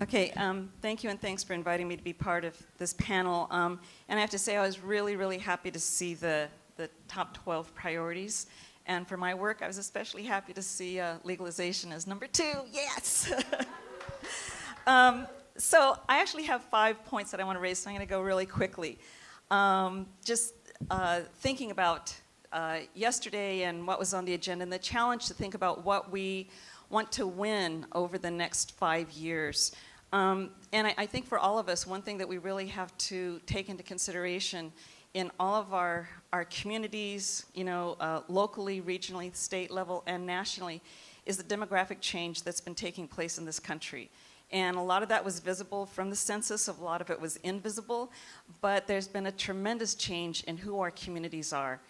Okay, thank you and thanks for inviting me to be part of this panel. And I have to say I was really, really happy to see the top 12 priorities. And for my work, I was especially happy to see legalization as number 2. Yes! So I actually have 5 points that I want to raise, so I'm going to go really quickly. Just thinking about yesterday and what was on the agenda, and the challenge to think about what we want to win over the next 5 years. And I think for all of us, one thing that we really have to take into consideration in all of our communities, locally, regionally, state level, and nationally, is the demographic change that's been taking place in this country. And a lot of that was visible from the census, a lot of it was invisible, but there's been a tremendous change in who our communities are.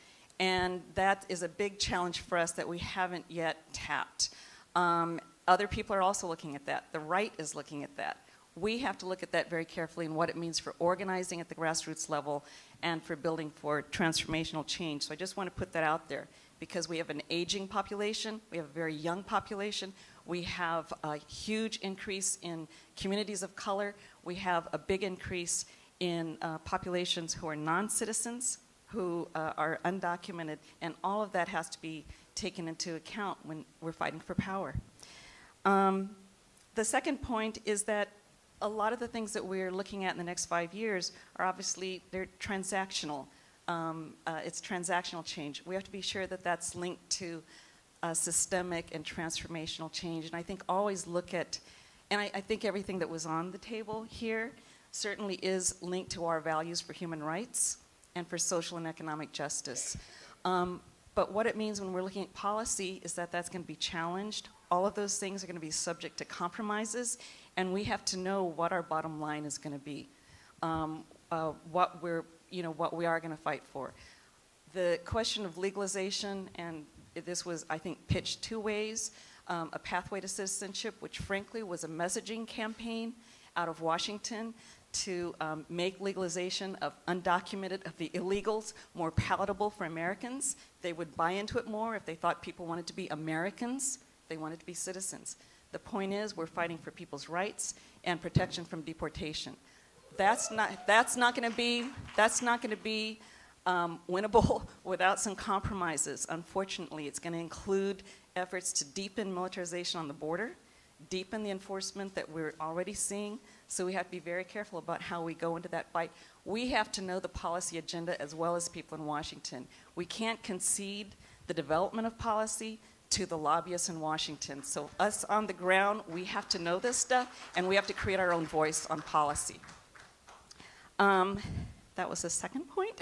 And that is a big challenge for us that we haven't yet tapped. Other people are also looking at that. The right is looking at that. We have to look at that very carefully and what it means for organizing at the grassroots level and for building for transformational change. So I just want to put that out there because we have an aging population, we have a very young population, we have a huge increase in communities of color, we have a big increase in populations who are non-citizens, who are undocumented, and all of that has to be taken into account when we're fighting for power. The second point is that a lot of the things that we're looking at in the next 5 years are obviously, they're transactional. It's transactional change. We have to be sure that that's linked to systemic and transformational change. And I think always look at, and I think everything that was on the table here certainly is linked to our values for human rights and for social and economic justice. But what it means when we're looking at policy is that that's going to be challenged. All of those things are going to be subject to compromises, and we have to know what our bottom line is going to be, what we are going to fight for. The question of legalization, and this was, I think, pitched 2 ways, a pathway to citizenship, which frankly was a messaging campaign out of Washington to make legalization of undocumented, of the illegals, more palatable for Americans. They would buy into it more if they thought people wanted to be Americans. They wanted to be citizens. The point is, we're fighting for people's rights and protection from deportation. That's not going to be winnable without some compromises. Unfortunately, it's going to include efforts to deepen militarization on the border, deepen the enforcement that we're already seeing. So we have to be very careful about how we go into that fight. We have to know the policy agenda as well as people in Washington. We can't concede the development of policy to the lobbyists in Washington. So us on the ground, we have to know this stuff, and we have to create our own voice on policy. That was the second point.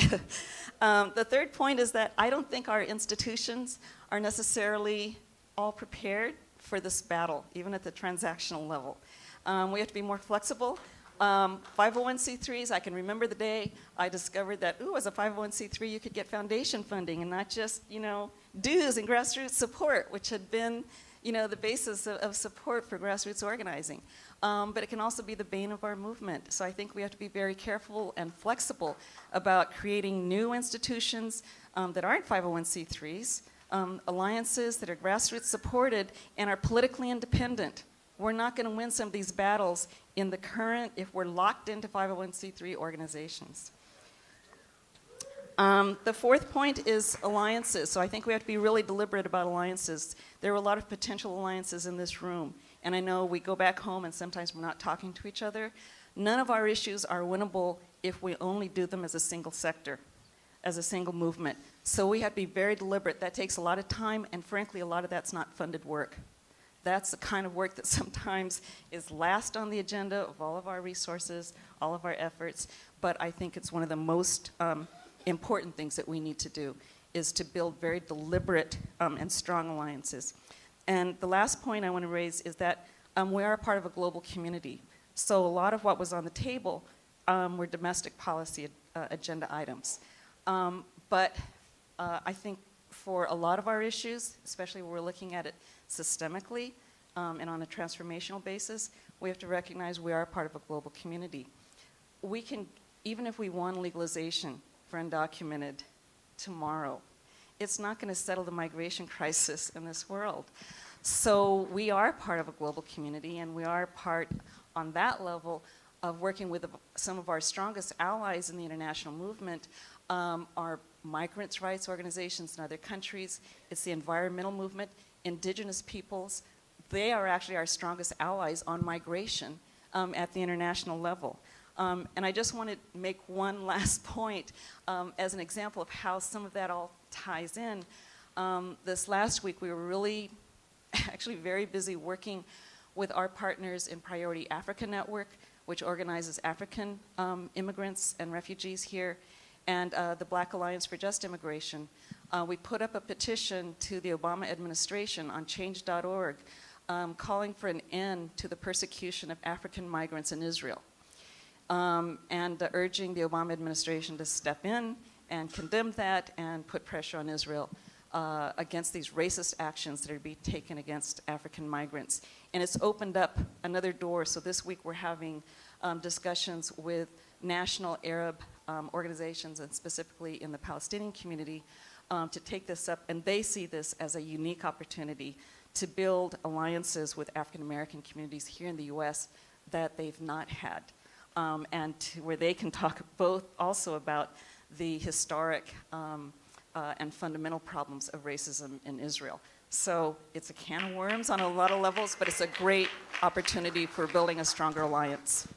The third point is that I don't think our institutions are necessarily all prepared for this battle, even at the transactional level. We have to be more flexible. 501c3s, I can remember the day I discovered that, as a 501c3 you could get foundation funding and not just, dues and grassroots support, which had been, the basis of support for grassroots organizing. But it can also be the bane of our movement. So I think we have to be very careful and flexible about creating new institutions that aren't 501c3s, alliances that are grassroots supported and are politically independent. We're not going to win some of these battles in the current if we're locked into 501c3 organizations. The fourth point is alliances. So I think we have to be really deliberate about alliances. There are a lot of potential alliances in this room. And I know we go back home and sometimes we're not talking to each other. None of our issues are winnable if we only do them as a single sector, as a single movement. So we have to be very deliberate. That takes a lot of time, and frankly, a lot of that's not funded work. That's the kind of work that sometimes is last on the agenda of all of our resources, all of our efforts, but I think it's one of the most important things that we need to do, is to build very deliberate and strong alliances. And the last point I want to raise is that we are a part of a global community. So a lot of what was on the table were domestic policy agenda items. But I think for a lot of our issues, especially when we're looking at it systemically and on a transformational basis, we have to recognize we are a part of a global community. We can, even if we won legalization for undocumented tomorrow, it's not going to settle the migration crisis in this world. So we are part of a global community, and we are part on that level of working with some of our strongest allies in the international movement are migrants' rights organizations in other countries. It's the environmental movement, indigenous peoples. They are actually our strongest allies on migration at the international level. And I just want to make one last point as an example of how some of that all ties in. This last week, we were really actually very busy working with our partners in Priority Africa Network, which organizes African immigrants and refugees here, and the Black Alliance for Just Immigration. We put up a petition to the Obama administration on change.org calling for an end to the persecution of African migrants in Israel, and urging the Obama administration to step in and condemn that and put pressure on Israel against these racist actions that are being taken against African migrants. And it's opened up another door. So this week we're having discussions with national Arab organizations, and specifically in the Palestinian community, to take this up. And they see this as a unique opportunity to build alliances with African American communities here in the US that they've not had. And where they can talk both also about the historic and fundamental problems of racism in Israel. So it's a can of worms on a lot of levels, but it's a great opportunity for building a stronger alliance.